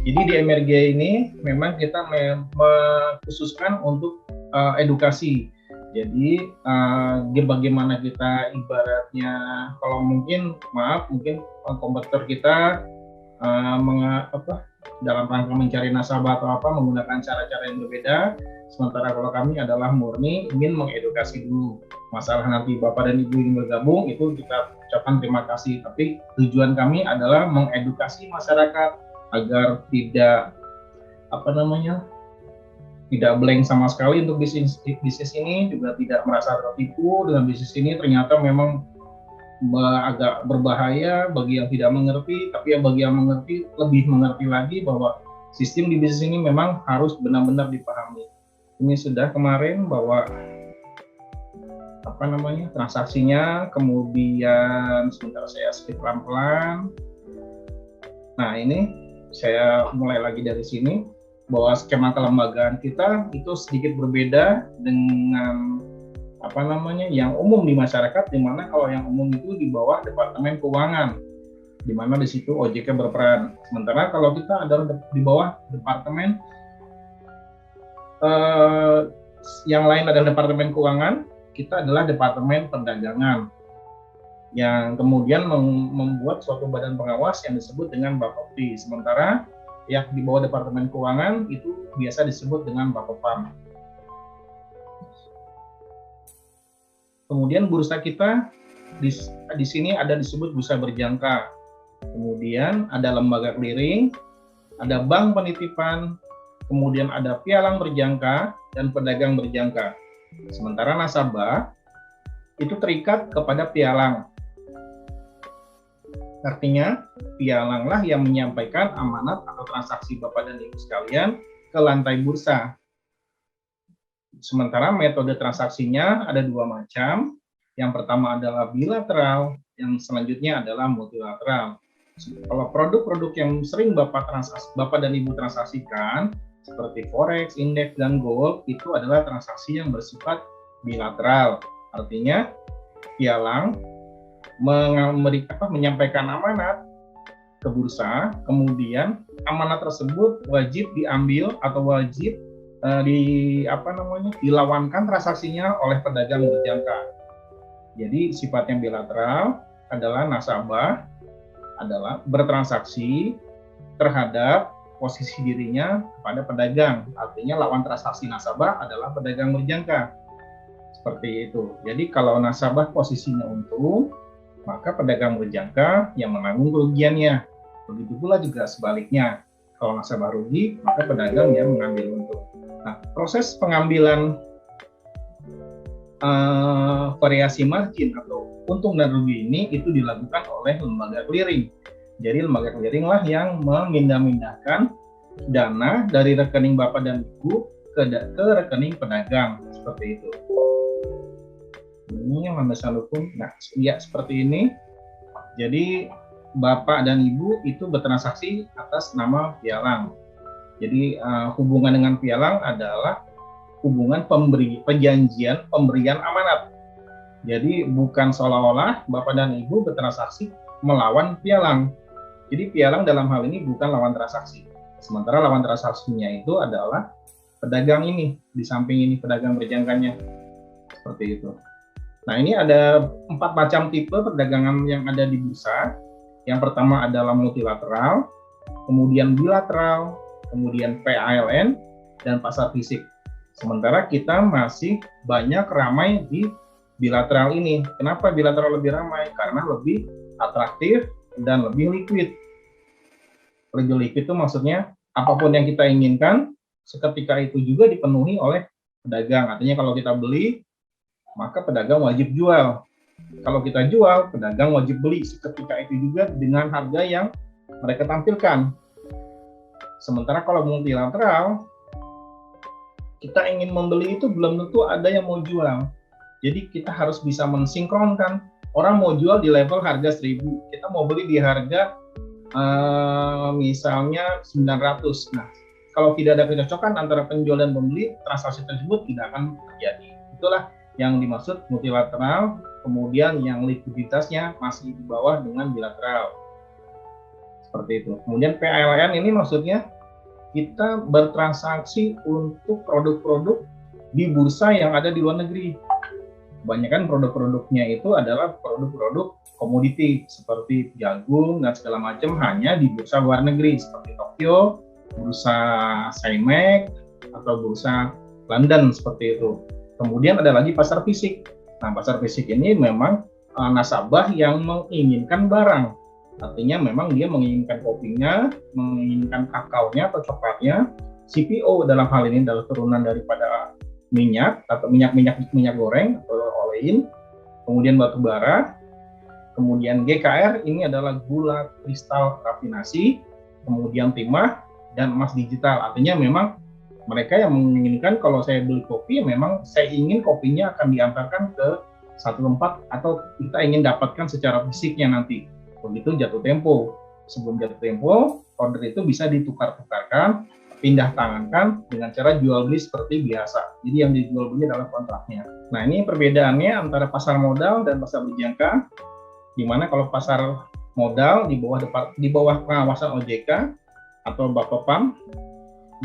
Jadi di MRG ini memang kita mengkhususkan untuk edukasi. Jadi bagaimana kita ibaratnya, kalau mungkin kompetitor kita dalam rangka mencari nasabah atau apa menggunakan cara-cara yang berbeda. Sementara kalau kami adalah murni ingin mengedukasi dulu. Masalah nanti Bapak dan Ibu ingin bergabung itu kita ucapkan terima kasih. Tapi tujuan kami adalah mengedukasi masyarakat agar tidak tidak blank sama sekali untuk bisnis ini, juga tidak merasa tertipu dengan bisnis ini. Ternyata memang agak berbahaya bagi yang tidak mengerti, tapi bagi yang mengerti lebih mengerti lagi bahwa sistem di bisnis ini memang harus benar-benar dipahami. Ini sudah kemarin bahwa transaksinya, kemudian sebentar saya skip pelan-pelan. Nah ini saya mulai lagi dari sini, bahwa skema kelembagaan kita itu sedikit berbeda dengan yang umum di masyarakat, di mana kalau yang umum itu di bawah Departemen Keuangan, di mana di situ OJK berperan. Sementara kalau kita adalah di bawah Departemen yang lain adalah Departemen Keuangan, kita adalah Departemen Perdagangan, yang kemudian membuat suatu badan pengawas yang disebut dengan Bapepti. Sementara yang di bawah Departemen Keuangan itu biasa disebut dengan Bapepam. Kemudian bursa kita di sini ada disebut bursa berjangka. Kemudian ada lembaga clearing, ada bank penitipan, kemudian ada pialang berjangka dan pedagang berjangka. Sementara nasabah itu terikat kepada pialang. Artinya pialanglah yang menyampaikan amanat atau transaksi Bapak dan Ibu sekalian ke lantai bursa. Sementara metode transaksinya ada dua macam. Yang pertama adalah bilateral, yang selanjutnya adalah multilateral. Kalau produk-produk yang sering Bapak dan Ibu transaksikan, seperti forex, indeks, dan gold, itu adalah transaksi yang bersifat bilateral. Artinya pialang menyampaikan amanat ke bursa, kemudian amanat tersebut wajib diambil atau wajib dilawankan transaksinya oleh pedagang berjangka. Jadi sifatnya bilateral adalah nasabah adalah bertransaksi terhadap posisi dirinya kepada pedagang. Artinya lawan transaksi nasabah adalah pedagang berjangka. Seperti itu. Jadi kalau nasabah posisinya untung, maka pedagang berjangka yang menanggung kerugiannya. Begitu pula juga sebaliknya. Kalau nasabah rugi, maka pedagang yang mengambil untung. Nah, proses pengambilan variasi margin atau untung dan rugi ini itu dilakukan oleh lembaga clearing. Jadi lembaga clearing lah yang memindah-mindahkan dana dari rekening Bapak dan Ibu ke rekening pedagang, seperti itu. Ini landasan hukum. Nah, ya seperti ini. Jadi Bapak dan Ibu itu bertransaksi atas nama pialang. Jadi hubungan dengan pialang adalah hubungan perjanjian pemberian amanat. Jadi bukan seolah-olah Bapak dan Ibu bertransaksi melawan pialang. Jadi pialang dalam hal ini bukan lawan transaksi. Sementara lawan transaksinya itu adalah pedagang ini, di samping ini pedagang berjangkanya. Seperti itu. Nah, ini ada 4 macam tipe perdagangan yang ada di bursa. Yang pertama adalah multilateral, kemudian bilateral, kemudian PALN, dan pasar fisik. Sementara kita masih banyak ramai di bilateral ini. Kenapa bilateral lebih ramai? Karena lebih atraktif dan lebih liquid. Lebih liquid itu maksudnya apapun yang kita inginkan, seketika itu juga dipenuhi oleh pedagang. Artinya kalau kita beli, maka pedagang wajib jual. Kalau kita jual, pedagang wajib beli seketika itu juga dengan harga yang mereka tampilkan. Sementara kalau multilateral, kita ingin membeli itu belum tentu ada yang mau jual. Jadi kita harus bisa mensinkronkan. Orang mau jual di level harga 1.000, kita mau beli di harga misalnya 900. Nah, kalau tidak ada kecocokan antara penjual dan pembeli, transaksi tersebut tidak akan terjadi. Itulah yang dimaksud multilateral, kemudian yang likuiditasnya masih di bawah dengan bilateral. Seperti itu. Kemudian PALN ini maksudnya kita bertransaksi untuk produk-produk di bursa yang ada di luar negeri. Kebanyakan produk-produknya itu adalah produk-produk komoditi seperti jagung dan segala macam hanya di bursa luar negeri seperti Tokyo, bursa Shanghai atau bursa London seperti itu. Kemudian ada lagi pasar fisik. Nah, pasar fisik ini memang nasabah yang menginginkan barang. Artinya memang dia menginginkan kopinya, menginginkan kakaonya atau coklatnya. CPO dalam hal ini adalah turunan daripada minyak atau minyak goreng atau olein. Kemudian batu bara. Kemudian GKR ini adalah gula kristal rafinasi. Kemudian timah dan emas digital. Artinya memang mereka yang menginginkan kalau saya beli kopi, memang saya ingin kopinya akan diantarkan ke satu tempat atau kita ingin dapatkan secara fisiknya nanti. Begitu jatuh tempo. Sebelum jatuh tempo, order itu bisa ditukar-tukarkan, pindah tangankan dengan cara jual beli seperti biasa. Jadi yang dijual beli adalah kontraknya. Nah, ini perbedaannya antara pasar modal dan pasar berjangka. Di mana kalau pasar modal di bawah pengawasan OJK atau Bapepam,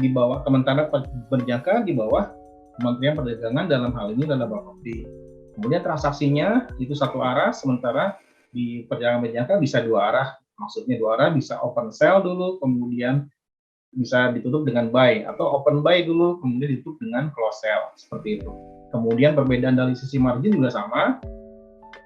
di bawah Kementerian Berjangka di bawah Kementerian Perdagangan, dalam hal ini adalah Bapepti. Kemudian transaksinya itu satu arah, sementara di perdagangan berjangka bisa dua arah. Maksudnya dua arah, bisa open sell dulu, kemudian bisa ditutup dengan buy, atau open buy dulu, kemudian ditutup dengan close sell, seperti itu. Kemudian perbedaan dari sisi margin juga sama.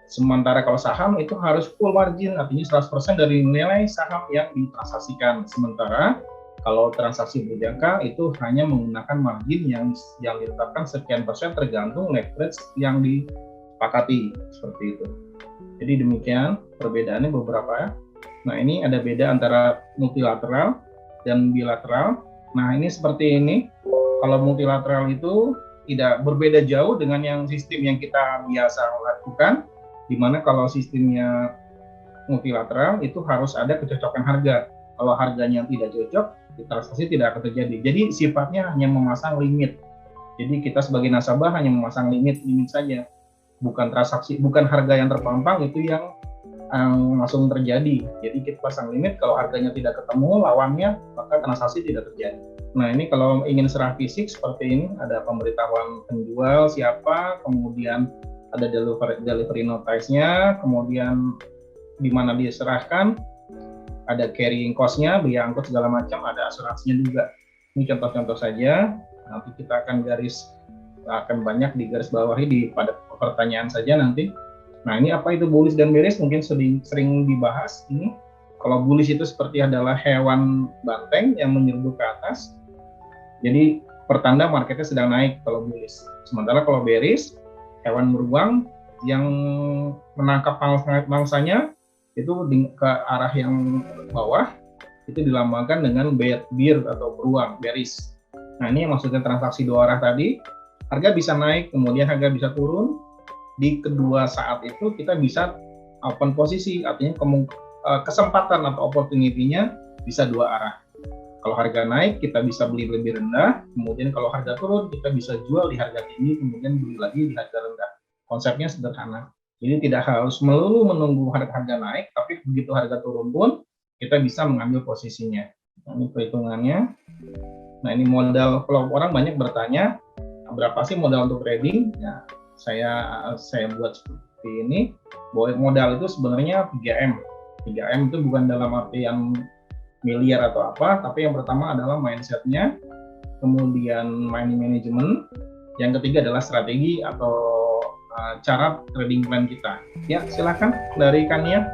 Sementara kalau saham itu harus full margin, artinya 100% dari nilai saham yang ditransaksikan. Sementara kalau transaksi berjangka itu hanya menggunakan margin yang ditetapkan sekian persen tergantung leverage yang disepakati, seperti itu. Jadi demikian perbedaannya beberapa ya. Nah, ini ada beda antara multilateral dan bilateral. Nah, ini seperti ini. Kalau multilateral itu tidak berbeda jauh dengan yang sistem yang kita biasa lakukan, di mana kalau sistemnya multilateral itu harus ada kecocokan harga. Kalau harganya tidak cocok, transaksi tidak akan terjadi. Jadi sifatnya hanya memasang limit. Jadi kita sebagai nasabah hanya memasang limit saja. Bukan transaksi, bukan harga yang terpampang itu yang langsung terjadi. Jadi kita pasang limit, kalau harganya tidak ketemu lawannya, maka transaksi tidak terjadi. Nah, ini kalau ingin serah fisik seperti ini, ada pemberitahuan penjual siapa, kemudian ada delivery notice-nya, kemudian di mana diserahkan, ada carrying cost-nya, biaya angkut segala macam, ada asuransinya juga. Ini contoh-contoh saja. Nanti kita akan banyak di garis bawahi pada pertanyaan saja nanti. Nah, ini apa itu bullish dan bearish? Mungkin sering dibahas ini. Kalau bullish itu seperti adalah hewan banteng yang menyerbu ke atas. Jadi pertanda marketnya sedang naik kalau bullish. Sementara kalau bearish, hewan beruang yang menangkap mangsanya itu ke arah yang bawah, itu dilambangkan dengan bear atau beruang, bearish. Nah, ini maksudnya transaksi dua arah tadi. Harga bisa naik, kemudian harga bisa turun. Di kedua saat itu kita bisa open posisi, artinya kesempatan atau opportunity-nya bisa dua arah. Kalau harga naik, kita bisa beli lebih rendah, kemudian kalau harga turun, kita bisa jual di harga tinggi, kemudian beli lagi di harga rendah. Konsepnya sederhana. Jadi tidak harus melulu menunggu harga naik, tapi begitu harga turun pun, kita bisa mengambil posisinya. Nah, ini perhitungannya. Nah, ini modal, kalau orang banyak bertanya, berapa sih modal untuk trading? Ya, saya buat seperti ini, bahwa modal itu sebenarnya 3M. 3M itu bukan dalam arti yang miliar atau apa, tapi yang pertama adalah mindset-nya, kemudian money management, yang ketiga adalah strategi atau cara trading plan kita. Ya, silakan dari Kania.